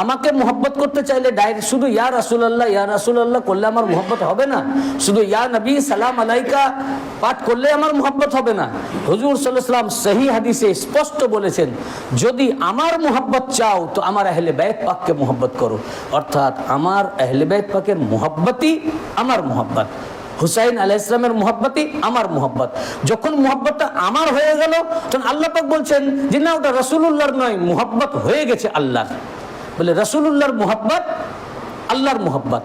আমাকে মুহাব্বত করতে চাইলে ডাইরেক্ট শুধু ইয়া রাসূলুল্লাহ করলে আমার মুহাব্বত হবে না, শুধু ইয়া নবী সালাম আলাইকা পাঠ করলে আমার মুহাব্বত হবে না। হুজুর সাল্লাল্লাহু আলাইহি ওয়াসাল্লাম সহিহ হাদিসে স্পষ্ট বলেছেন যদি আমার মুহাব্বত চাও তো আমার আহলে বাইত পাককে মুহাব্বত করো, অর্থাৎ আমার আহলে বাইত পাকের মুহাব্বতই আমার মুহাব্বত, হুসাইন আলাইহিস সালামের মুহাব্বতই আমার মুহাব্বত। যখন মুহাব্বতটা আমার হয়ে গেল তখন আল্লাহ পাক বলছেন যে না ওটা রাসূলুল্লাহর নয়, মুহাব্বত হয়ে গেছে আল্লাহর। বলে রাসূলুল্লাহর মুহাব্বত আল্লাহর মুহাব্বত,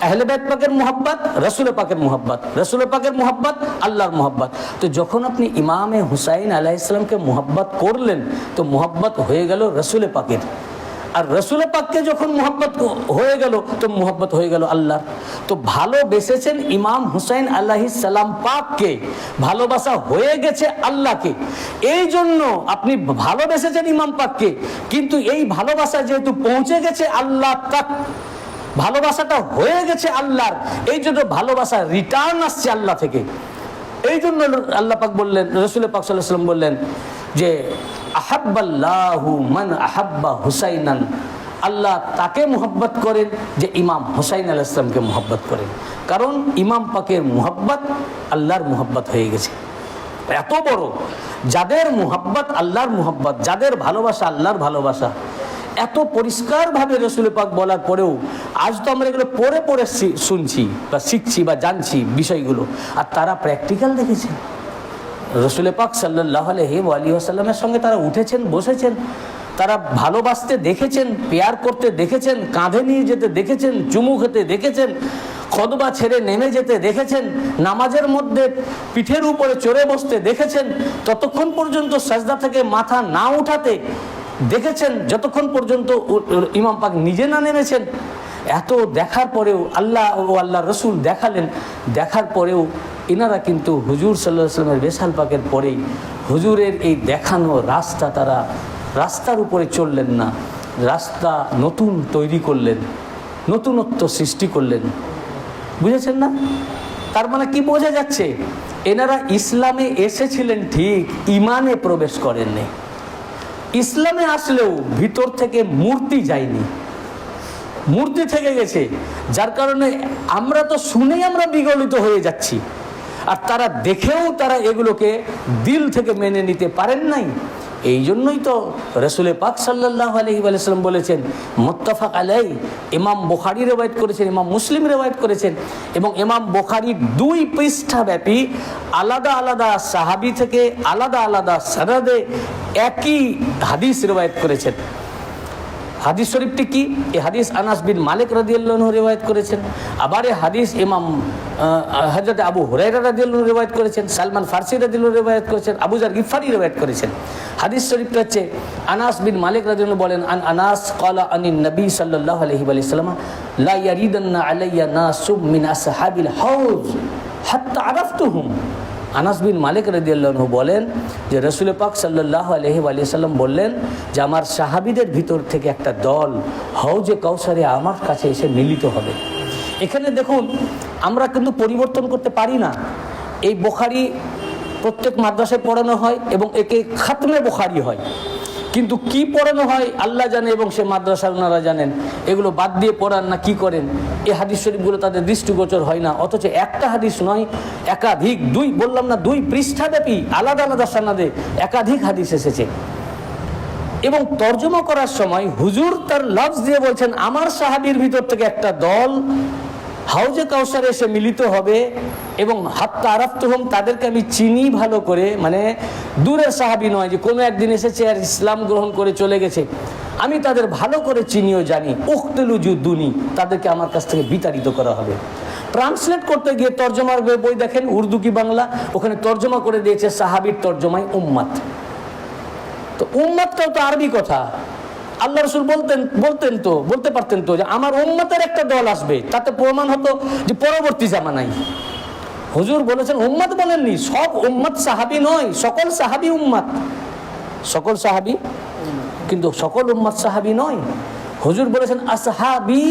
আহলে বাইত পাকের মুহাব্বত রাসূল পাকের মুহাব্বত, রাসূল পাকের মুহাব্বত আল্লাহর মুহাব্বত। তো যখন আপনি ইমামে হুসাইন আলাইহিস সালামকে মুহাব্বত করলেন তো মুহাব্বত হয়ে গেল রাসূল পাকের, আর রাসূল পাককে যখন মুহাব্বত হয়ে গেল তো মুহাব্বত হয়ে গেল আল্লাহর। তো ভালোবেসেছেন ইমাম হুসাইন আলাইহিস সালাম পাককে, ভালোবাসা হয়ে গেছে আল্লাহকে। এই জন্য আপনি ভালোবেসেছেন ইমাম পাককে, কিন্তু এই ভালোবাসা যেহেতু পৌঁছে গেছে আল্লাহ তাক, ভালোবাসাটা হয়ে গেছে আল্লাহর, এই জন্য ভালোবাসা রিটার্ন আসছে আল্লাহ থেকে। এই জন্য আল্লাহ পাক বললেন, রাসূল পাক সাল্লাল্লাহু আলাইহি ওয়াসাল্লাম বললেন যে আহাব্বাল্লাহু মান আহাব্বা হুসাইনান, আল্লাহ তাকে মুহাব্বত করেন যে ইমাম হুসাইন আলাইহিস সালামকে মুহাব্বত করেন, কারণ ইমাম পাকের মুহাব্বত আল্লাহর মুহাব্বত হয়ে গেছে। এত বড় যাদের মুহাব্বত আল্লাহর মুহাব্বত, যাদের ভালোবাসা আল্লাহর ভালোবাসা, এত পরিষ্কারভাবে রাসূল পাক বলার পরেও আজ তো আমরা এগুলো পড়ে পড়ে শুনছি বা শিখছি বা জানছি বিষয়গুলো, আর তারা প্র্যাকটিক্যাল দেখেছে। রাসূল পাক সাল্লাল্লাহু আলাইহি ওয়া সাল্লামের সঙ্গে তারা উঠেছেন, বসেছেন, তারা ভালোবাসতে দেখেছেন, পেয়ার করতে দেখেছেন, কাঁধে নিয়ে যেতে দেখেছেন, চুমু খেতে দেখেছেন, খুতবা ছেড়ে নেমে যেতে দেখেছেন, নামাজের মধ্যে পিঠের উপরে চড়ে বসতে দেখেছেন, ততক্ষণ পর্যন্ত সাজদা থেকে মাথা না উঠাতে দেখেছেন যতক্ষণ পর্যন্ত ইমাম পাক নিজে না নেমেছেন। এত দেখার পরেও আল্লাহ ও আল্লাহ রসুল দেখালেন, দেখার পরেও এনারা কিন্তু হুজুর সাল্লাল্লাহু আলাইহি ওয়াসাল্লামের বেশাল পাকের পরেই হুজুরের এই দেখানো রাস্তা, তারা রাস্তার উপরে চললেন না, রাস্তা নতুন তৈরি করলেন, নতুনত্ব সৃষ্টি করলেন। বুঝেছেন না? তার মানে কি বোঝা যাচ্ছে? এনারা ইসলামে এসেছিলেন ঠিক, ইমানে প্রবেশ করেননি। ইসলামে আসলেও ভিতর থেকে মূর্তি যায়নি, মূর্তি থেকে গেছে, যার কারণে আমরা তো শুনেই আমরা বিগলিত হয়ে যাচ্ছি, আর তারা দেখেও তারা এগুলোকে দিল থেকে মেনে নিতে পারেন নাই। এই জন্যই তো রসুল পাক সাল্লাল্লাহু আলাইহি ওয়াসাল্লাম বলেছেন, মুত্তাফাক আলাই, ইমাম বুখারী রওয়ায়াত করেছেন, ইমাম মুসলিম রওয়ায়াত করেছেন, এবং ইমাম বুখারী 2 পৃষ্ঠা ব্যাপী আলাদা আলাদা সাহাবী থেকে আলাদা আলাদা সনদে একই হাদিস রওয়ায়াত করেছেন। হাদিস শরীফটি কি? এই হাদিস আনাস বিন মালিক রাদিয়াল্লাহু আনহু রিওয়ায়াত করেছেন। আবার এই হাদিস ইমাম হযরত আবু হুরায়রা রাদিয়াল্লাহু আনহু রিওয়ায়াত করেছেন, সালমান ফারসি রাদিয়াল্লাহু আনহু রিওয়ায়াত করেছেন, আবু যার গিফারি রিওয়ায়াত করেছেন। হাদিস শরীফটা হচ্ছে আনাস বিন মালিক রাদিয়াল্লাহু বলেন, আনাস ক্বালা আনিন নবী সাল্লাল্লাহু আলাইহি ওয়াসাল্লাম লা ইয়ারিদান্না আলাইয়া নাসুম মিন আসহাবিল হাউজ হাত্তা আরাফতুহুম। আনাস বিন মালিক রাদিয়াল্লাহু আনহু বলেন যে রাসূল পাক সাল্লাল্লাহু আলাইহি ওয়াসাল্লাম বললেন যে আমার সাহাবীদের ভিতর থেকে একটা দল হাউজে কাউসারে আমার কাছে এসে মিলিত হবে। এখানে দেখুন, আমরা কিন্তু পরিবর্তন করতে পারি না। এই বুখারী প্রত্যেক মাদ্রাসায় পড়ানো হয় এবং একে খাতমে বুখারী হয়, কিন্তু কি পড়ানো হয় আল্লাহ জানে এবং সে মাদ্রাসার ওনারা জানেন। এগুলো বাদ দিয়ে পড়ান না কি করেন, এই হাদিস শরীফগুলো তাদের দৃষ্টিগোচর হয় না। অথচ একটা হাদিস নয়, একাধিক, বললাম না 2 পৃষ্ঠাব্যাপী আলাদা আলাদা সনদে একাধিক হাদিস এসেছে। এবং তর্জমা করার সময় হুজুর তার লফজ দিয়ে বলছেন, আমার সাহাবীর ভিতর থেকে একটা দল হাউজে কাউসারে এসে মিলিত হবে এবং হাত্তা আরাফতুহুম, তাদেরকে আমি চিনি ভালো করে, মানে দূরের সাহাবী নয় যে কোনো একদিন এসেছে আর ইসলাম গ্রহণ করে চলে গেছে, আমি তাদের ভালো করে চিনিও জানি। উখতুলু জুদ্দুনি, তাদেরকে আমার কাছ থেকে বিতাড়িত করা হবে। ট্রান্সলেট করতে গিয়ে তর্জমার বই দেখেন, উর্দু কি বাংলা, ওখানে তর্জমা করে দিয়েছে সাহাবীর তর্জমায় উম্মাত। তো উম্মাতটাও তো আরবি কথা। আল্লাহ রাসূল বলতে পারতেন তো যে আমার উম্মতের একটা দল আসবে, তাতে প্রমাণ হতো যে পরবর্তী জামানায়। হুজুর বলেছেন উম্মত, বলেননি সব উম্মত সাহাবী নয়, সকল সাহাবী উম্মত, সকল সাহাবী, কিন্তু সকল উম্মত সাহাবী নয়। হুজুর বলেছেন আসহাবী,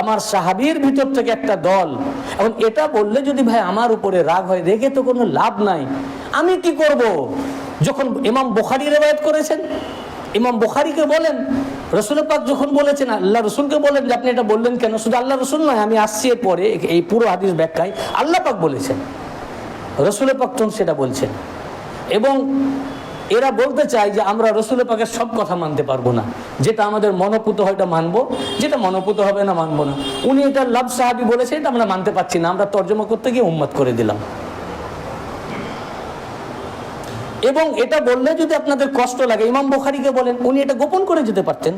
আমার সাহাবীর ভিতর থেকে একটা দল। এখন এটা বললে যদি ভাই আমার উপরে রাগ হয়, রেগে তো কোনো লাভ নাই। আমি কি করব? যখন ইমাম বুখারী রিওয়ায়াত করেছেন, ইমাম বুখারীকে বলেন, রাসূল পাক যখন বলেছেন, আল্লাহ রাসূলকে বলেন যে আপনি এটা বললেন কেন? শুধু আল্লাহ রাসূল নয়, আমি আসছি এর পরে এই পুরো হাদিস ব্যাখ্যায়, আল্লাহ পাক বলেছেন, রাসূল পাক তখন সেটা বলছেন। এবং এরা বলতে চায় যে আমরা রাসূল পাকের সব কথা মানতে পারবো না, যেটা আমাদের মনোপুত হয় এটা মানবো, যেটা মনোপুত হবে না মানবো না। উনি এটা লাভ সাহাবী বলেছে, এটা আমরা মানতে পারছি না, আমরা তর্জমা করতে গিয়ে উম্মত করে দিলাম। এবং এটা বললে যদি আপনাদের কষ্ট লাগে, ইমাম বুখারীকে বলেন, উনি এটা গোপন করে যেতে পারতেন।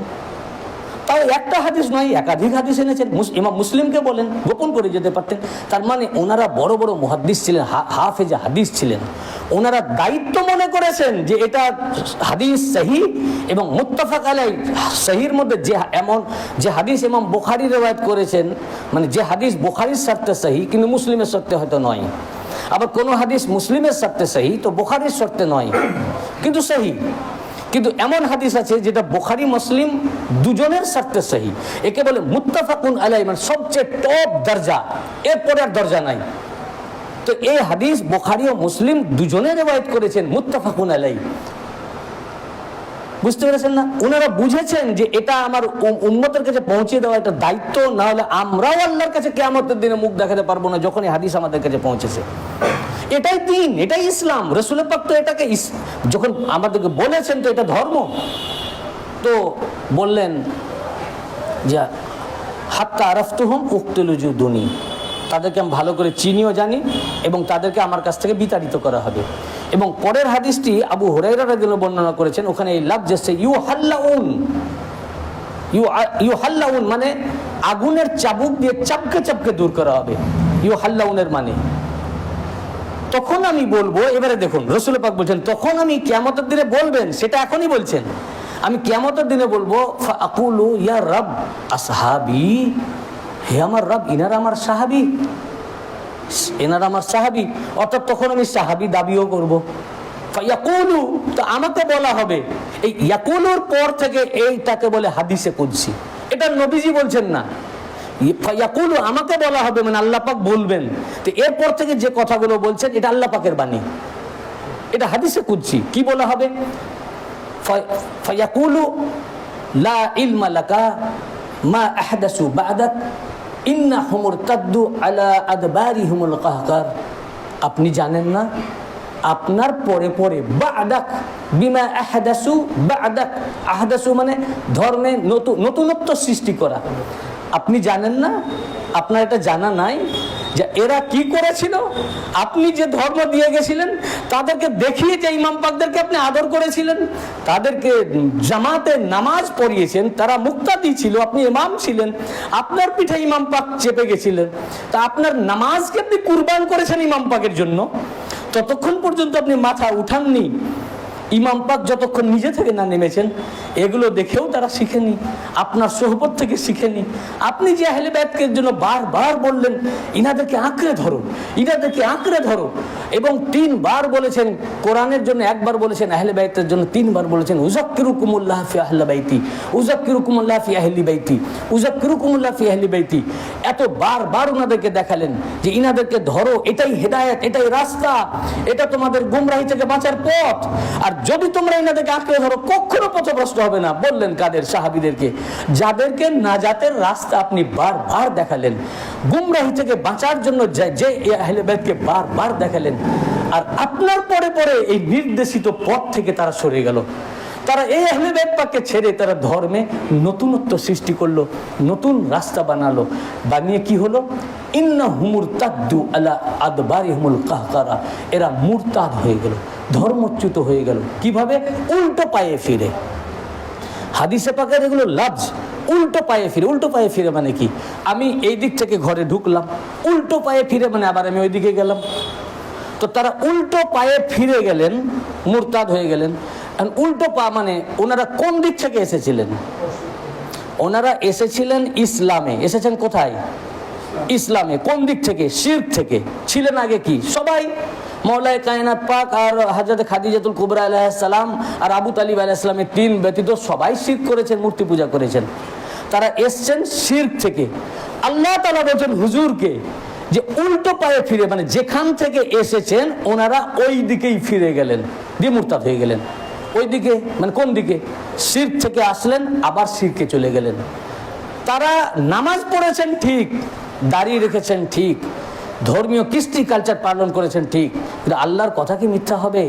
তাও একটা হাদিস নয়, একাধিক হাদিস এনেছেন। ইমাম মুসলিমকে বলেন, গোপন করে যেতে পারতেন। তার মানে ওনারা বড় বড় মুহাদ্দিস ছিলেন, হাফেজে হাদিস ছিলেন। ওনারা দায়িত্ব মনে করেছেন যে এটা হাদিস সহিহ এবং মুত্তাফাক আলাইহ, সহিহর মধ্যে যে হাদিস ইমাম বুখারী রিওয়ায়াত করেছেন, মানে যে হাদিস বুখারীর শর্তে সহিহ কিন্তু মুসলিমের শর্তে হয়তো নয়, আবার কোন হাদিস মুসলিমের শর্তে সহিহ তো বুখারীর শর্তে নয় কিন্তু সহিহ। কিন্তু এমন হাদিস আছে যেটা বুখারী মুসলিম দুজনের শর্তে সহিহ, একে বলে মুত্তাফাকুন আলাইহি, মানে সবচেয়ে টপ দরজা, এরপরে আর দরজা নাই। তো এই হাদিস বুখারী ও মুসলিম দুজনে রিওয়ায়াত করেছেন মুত্তাফাকুন আলাইহি। বুঝতে পেরেছেন না? ওনারা বুঝেছেন যে এটা আমার উম্মতের কাছে পৌঁছে দেওয়া একটা দায়িত্ব, না হলে আমরাও আল্লাহর কাছে কিয়ামতের দিনে মুখ দেখাতে পারবো না যখন এই হাদিস আমাদের কাছে পৌঁছেছে। এটাই দিন, এটাই ইসলাম। রাসূল পাক তো এটাকে যখন আমাদেরকে বলেছেন তো এটা ধর্ম। তো বললেন যে হাত্তা আরাফতুহুম উকতুলু জুদুনি, তাদেরকে আমি ভালো করে চিনিও জানি এবং তাদেরকে আমার কাছ থেকে বিতাড়িত করা হবে। এবং পরের হাদিসটি আবু হুরায়রা রাদিয়াল্লাহু বর্ণনা করেছেন, ওখানে এই লফজ আছে ইউহাল্লাউন, মানে আগুনের চাবুক দিয়ে চাপকে চাপকে দূর করা হবে। ইউহাল্লাউনের মানে তখন আমি বলবো, এবারে দেখুন রাসূল পাক বলছেন তখন আমি কিয়ামতের দিনে বলবেন, সেটা এখনই বলছেন, আমি কিয়ামতের দিনে বলবো ফাআকুলু ইয়া রাব আসহাবি, হে আমার রব, ইনারা আমার সাহাবী, এনারা আমার সাহাবী। অর্থাৎ তখন আমি সাহাবী দাবিও করব। ফায়াকুলু, তো আমাকে বলা হবে, এই ইয়াকুলুর পর থেকে এইটাকে বলে হাদিসে কুদসি, এটা নবীজি বলছেন না। ফায়াকুলু আমাকে বলা হবে, মানে আল্লাহ পাক বলবেন। তো এরপর থেকে যে কথাগুলো বলছেন এটা আল্লাহ পাকের বাণী, এটা হাদিসে কুদসি। কি বলা হবে? ফায়াকুলু লা ইলমা লাকা মা আহদাসু বা'দাক ইন্নাহুম ইরতাদ্দু আলা আদবারিহিমুল কাহকার। আপনি জানেন না আপনার পরে পরে বাদাক বিমা আহদাসু, বাদাক আহদাসু মানে ধর্মে নতুনত্ব সৃষ্টি করা। আপনি জানেন না, আপনার এটা জানা নাই যে এরা কি করেছিল? আপনি যে ধর্ম দিয়ে গেছিলেন, তাদেরকে দেখিয়ে যে ইমাম পাকদেরকে আপনি আদর করেছিলেন, তাদেরকে জামাতে নামাজ পড়িয়েছেন, তারা মুক্তাদি ছিল, আপনি ইমাম ছিলেন, আপনার পিঠে ইমাম পাক চেপে গেছিলেন, তা আপনার নামাজকে আপনি কুরবান করেছেন ইমাম পাকের জন্য। ততক্ষণ পর্যন্ত আপনি মাথা উঠাননি, ইমাম পাক যতক্ষণ নিজে থেকে না নেমেছেন। এগুলো দেখেও তারা শিখেনি, আপনার সোহবত থেকে শিখেনি। আপনি যে আহলে বাইতের জন্য বারবার বললেন ইনাদেরকে আঁকড়ে ধরো, ইনাদেরকে আঁকড়ে ধরো, এবং 3 বার বলেছেন। কোরআনের জন্য 1 বার বলেছেন, আহলে বাইতের জন্য 3 বার বলেছেন। উযাক্কিরুকুমুল্লাহ ফি আহলি বাইতি, উযাক্কিরুকুমুল্লাহ ফি আহলি বাইতি, উযাক্কিরুকুমুল্লাহ ফি আহলি বাইতি। এত বারবার ওনাদেরকে দেখালেন যে ইনাদেরকে ধরো, এটাই হেদায়েত, এটাই রাস্তা, এটা তোমাদের গুমরাহি থেকে বাঁচার পথ। আর যদি তোমরা এনাদেরকে আঁকড়ে ধরো কখনো পথভ্রষ্ট হবে না। বললেন কাদের? সাহাবীদেরকে, যাদেরকে নাজাতের রাস্তা আপনি বারবার দেখালেন, গুমরাহি থেকে বাঁচার জন্য যে আহলে বাইতকে বারবার দেখালেন। আর আপনার পরে পরে এই নির্দেশিত পথ থেকে তারা সরে গেল। তারা এই আহলে বাইত পাককে ছেড়ে তারা ধর্মে নতুনত্ব সৃষ্টি করলো, নতুন রাস্তা বানালো। বানিয়ে কি হলো? ইন্নাহুম মুরতাদ্দু আলা আদবারিহিমুল কাহকারা। এরা মুরতাদ হয়ে গেল, ধর্মচ্যুত হয়ে গেল। কিভাবে? উল্টো পায়ে ফিরে। হাদিসে পাকের এগুলো লফজ, উল্টো পায়ে ফিরে। উল্টো পায়ে ফিরে মানে কি? আমি এই দিক থেকে ঘরে ঢুকলাম, উল্টো পায়ে ফিরে মানে আবার আমি ওই দিকে গেলাম। তো তারা উল্টো পায়ে ফিরে গেলেন, মুরতাদ হয়ে গেলেন। উল্টো পা মানে ওনারা কোন দিক থেকে এসেছিলেন? ওনারা এসেছিলেন ইসলামে। এসেছেন কোথায়? ইসলামে। কোন দিক থেকে? শিরক থেকে। ছিলেন আগে কি? সবাই মওলায়ে কায়নাত পাক আর হযরত খাদিজাতুল কুবরা আলাইহিস সালাম আর আবু তালিব আলাইহিস সালামের 3 ব্যতীত সবাই শিরক করেছেন, মূর্তি পূজা করেছেন। তারা এসেছেন শিরক থেকে। আল্লাহ তাআলা বলেন হুজুরকে যে উল্টো পায়ে ফিরে, মানে যেখান থেকে এসেছেন ওনারা ওই দিকেই ফিরে গেলেন, দিয়ে মুরতাদ হয়ে গেলেন। ওই দিকে মানে কোন দিকে? শিরক থেকে আসলেন, আবার শিরকে চলে গেলেন। তারা নামাজ পড়েছেন ঠিক, দাড়ি রেখেছেন ঠিক, ধর্মীয় কৃষ্টি কালচার পালন করেছেন ঠিক, কিন্তু আল্লাহর কথা কি মিথ্যা হবে?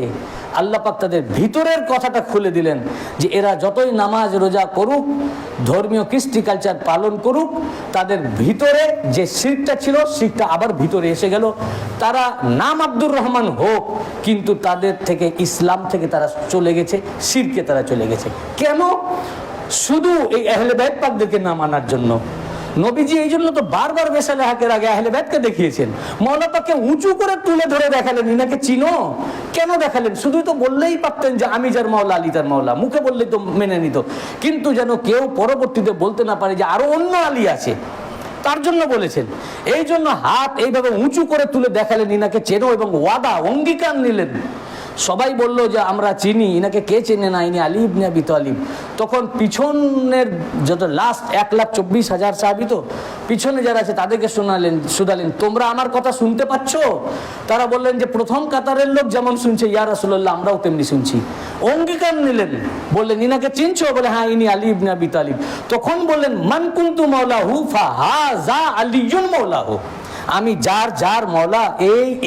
আল্লাহ পাক তাদের ভিতরের কথাটা খুলে দিলেন যে এরা যতই নামাজ রোজা করুক, ধর্মীয় কৃষ্টি কালচার পালন করুক, তাদের ভিতরে যে শিরকটা ছিল শিরকটা আবার ভিতরে এসে গেল। তারা নাম আব্দুর রহমান হোক, কিন্তু তাদের থেকে ইসলাম থেকে তারা চলে গেছে, শিরকে তারা চলে গেছে। কেন? শুধু এই আহলে বাইত পাকদেরকে না মানার জন্য। নবীজি এই জন্য তো বারবার রিসালে হকের আগে আহলে বাইতকে দেখিয়েছেন, মওলা পাককে উঁচু করে তুলে ধরে দেখালেন ইনাকে চিনো। কেন দেখালেন? শুধুই তো বললেই পারতেন যে আমি যার মাওলা আলী তার মাওলা, মুখে বললেই তো মেনে নিত, কিন্তু যেন কেউ পরবর্তীতে বলতে না পারে যে আরো অন্য আলী আছে, তার জন্য বলেছেন। এই জন্য হাত এইভাবে উঁচু করে তুলে দেখালেন ইনাকে চেনো, এবং ওয়াদা অঙ্গীকার নিলেন। সবাই বলল যে আমরা চিনি, ইনাকে কে চেনে না, ইনি আলী ইবনে আবি তালিব। তখন পিছনের যত লাস্ট 1,24,000 সাহাবী, তো পিছনে যারা আছে তাদেরকে শুনালেন তোমরা আমার কথা শুনতে পাচ্ছ? তারা বললেন যে প্রথম কাতারের লোক যেমন শুনছে ইয়া রাসূলুল্লাহ, আমরাও তেমনি শুনছি। অঙ্গীকার নিলেন, বললেন ইনাকে চিনছো? বলে হ্যাঁ, ইনি আলী ইবনে আবি তালিব। তখন বললেন মান কুনতু মাওলাহু ফাহাযা আলিয়ুন মাওলাহু। আমি যার মওলা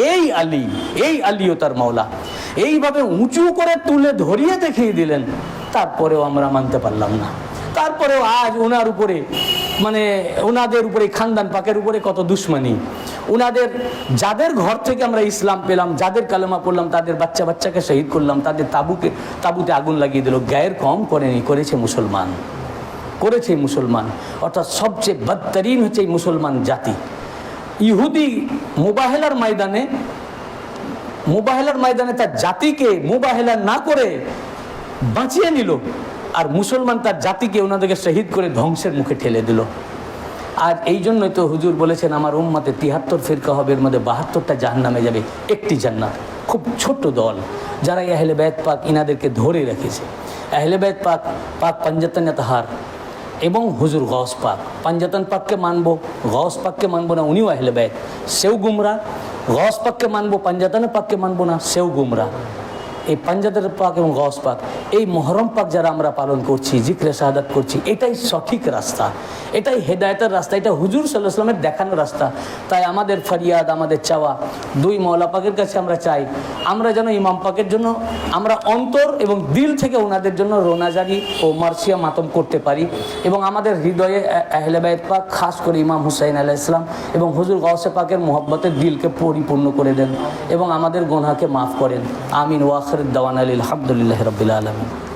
এই আলী, এই আলীও তার মওলা। এইভাবে উঁচু করে তুলে ধরিয়ে দেখিয়ে দিলেন। তারপরেও আমরা মানতে পারলাম না। তারপরেও আজ ওনার উপরে, মানে ওনাদের উপরে, খানদান পাকের উপরে কত দুশ্মনী। ওনাদের যাদের ঘর থেকে আমরা ইসলাম পেলাম, যাদের কালেমা পড়লাম, তাদের বাচ্চাকে শহীদ করলাম, তাদের তাবুতে আগুন লাগিয়ে দিল। গায়ের কম করেনি, করেছে মুসলমান, করেছে মুসলমান। অর্থাৎ সবচেয়ে বদতরিন হচ্ছে এই মুসলমান জাতি। ইহুদি মুবাহেলার ময়দানে তার জাতিকে মুবাহেলা না করে বাঁচিয়ে নিল, আর মুসলমান তার জাতিকে ওনাদেরকে শহীদ করে ধ্বংসের মুখে ঠেলে দিল। আর এই জন্যই তো হুজুর বলেছেন আমার উম্মতে 73 ফিরকা হবে, এর মধ্যে 72টা জাহান্নামে যাবে, একটি জান্নাত। খুব ছোট্ট দল যারা আহলে বাইত পাক ইনাদেরকে ধরে রেখেছে। আহলে বাইত পাক পাঞ্জাতন তাহার এবং হুজুর গৌস পাক। পাঞ্জাতন পাককে মানবো, গৌস পাককে মানবো না, উনিও আহলে বাইত, সেও গুমরা। গৌস পাককে মানবো, পাঞ্জাতন পাককে মানবো না, সেও গুমরা। এই পাঞ্জাতন পাক এবং গৌস পাক, এই মহরম পাক যারা আমরা পালন করছি, জিক্রে শাহাদাত করছি, এটাই সঠিক রাস্তা, এটাই হেদায়েতের রাস্তা, এটা হুজুর সাল্লাল্লাহু আলাইহি ওয়াসাল্লামের দেখানো রাস্তা। তাই আমাদের ফরিয়াদ, আমাদের চাওয়া, দুই মওলা পাকের কাছে আমরা চাই আমরা যেন ইমাম পাকের জন্য আমরা অন্তর এবং দিল থেকে ওনাদের জন্য রোনাজারি ও মার্সিয়া মাতম করতে পারি এবং আমাদের হৃদয়ে আহলে বাইত পাক খাস করে ইমাম হুসাইন আলাইহিস সালাম এবং হুজুর গাউসে পাকের মোহব্বতের দিলকে পরিপূর্ণ করে দেন এবং আমাদের গুনাহকে মাফ করেন। আমিন ওয়া আখিরুদ দাওয়ানা আলহামদুলিল্লাহি রাব্বিল আলামিন।